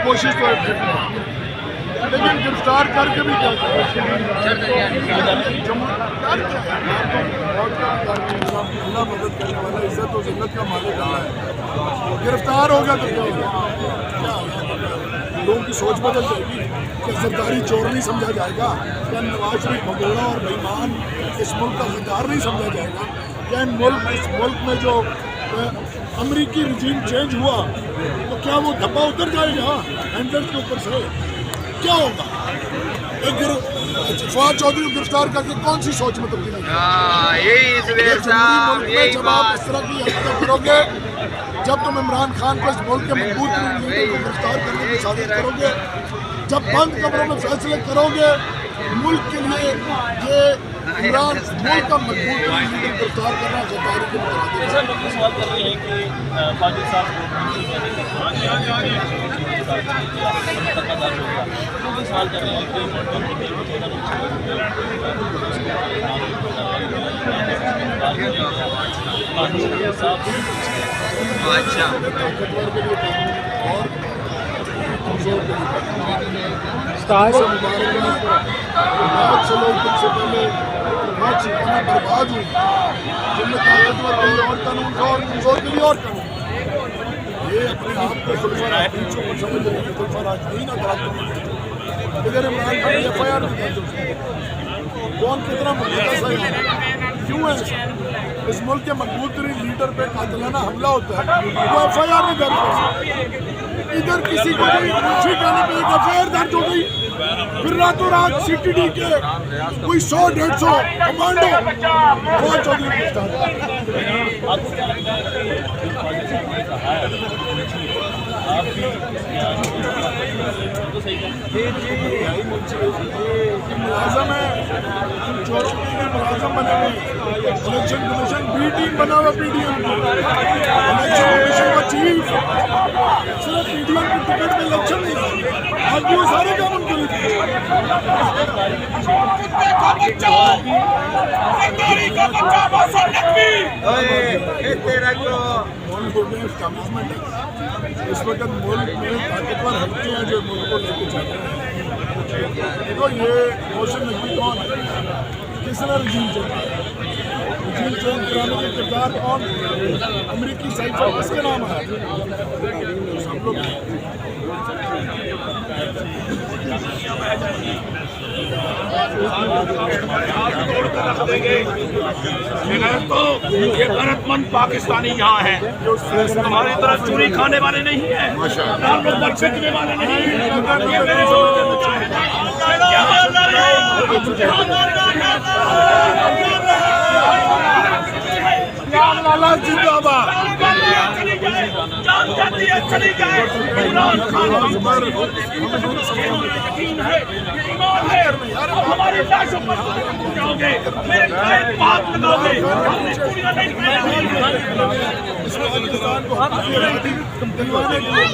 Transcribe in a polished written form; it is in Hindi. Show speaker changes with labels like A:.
A: कोशिश तो लेकिन गिरफ्तार करके भी क्या अल्लाह मदद करने वाला, इज्जत और जिल्लत का मालिक अल्लाह है। गिरफ्तार होगा तो क्या होगा? लोगों की सोच बदल जाएगी। क्या सरकारी चोर नहीं समझा जाएगा? क्या नवाज शरीफ भगोड़ा और बेईमान इस मुल्क का गद्दार नहीं समझा जाएगा? क्या इस मुल्क में जो अमरीकी रजीम चेंज हुआ तो क्या वो धब्बा उतर जाएगा हैंडल के ऊपर से? क्या होगा? फवाद चौधरी को गिरफ्तार करके कौन सी सोच में तब्दीली? जब आप इस तरह की हरकत करोगे, जब तुम इमरान खान को इस मुल्क के मजबूत लीडर को गिरफ्तार करने की साजिश करोगे, जब बंद कमरों में फैसले करोगे, मुल्क के लिए ये इमरान मुल्क का मजबूत लीडर गिरफ्तार करना गद्दारी के मुताबिक।
B: सवाल कर रहे हैं कि पाकिस्तान सवाल कर रहे हैं कि
A: अच्छा बहुत से लोग तुमसे पहले बहुत सी बर्बाद हुई, जिनमें ताकतवर के लिए और कानून था और कमजोर के लिए और कानून। ये अपने आप को खुलफराज समझ रहे हैं, खुलफराज नहीं ना था। इधर इमरान खान FIR भी दर्ज हो, कौन कितना मुकद्दस है, क्यों है? इस मुल्क के मजबूत तरीन लीडर पे कातिलाना हमला होता है, वो FIR नहीं दर्ज हो। इधर किसी को कोई खुशी कहने पे एक FIR दर्ज हो गई, फिर रातों रात CTD के कोई 100-150 कमांडो फवाद चौधरी गिरफ्तार। मुलाजम है, चोरों के लिए मुलाजम बने हुए। इलेक्शन कमीशन B टीम बना हुआ PDM, इलेक्शन कमीशन का चीफ सिर्फ PDM की टिकट में इलेक्शन नहीं, आज वो सारे काम उनको इस वक्त मुल्क में ताकतवर हल्के हैं जो मुल्क को लेके चलते हैं। देखो ये मोहसिन नकवी कौन है, किसने रजीम चेंज कराने के किरदार कौन? अमरीकी साइफर किसके नाम है? सब लोग
C: तो ये भरतमंद पाकिस्तानी यहाँ है, हमारी तरफ चोरी खाने वाले नहीं है, बिकने वाले नहीं है। जिंदाबाद। हमारी लाशों पर जाओगे, मेरे बात लगाओगे,
A: पाकिस्तान को दिलवाने के लिए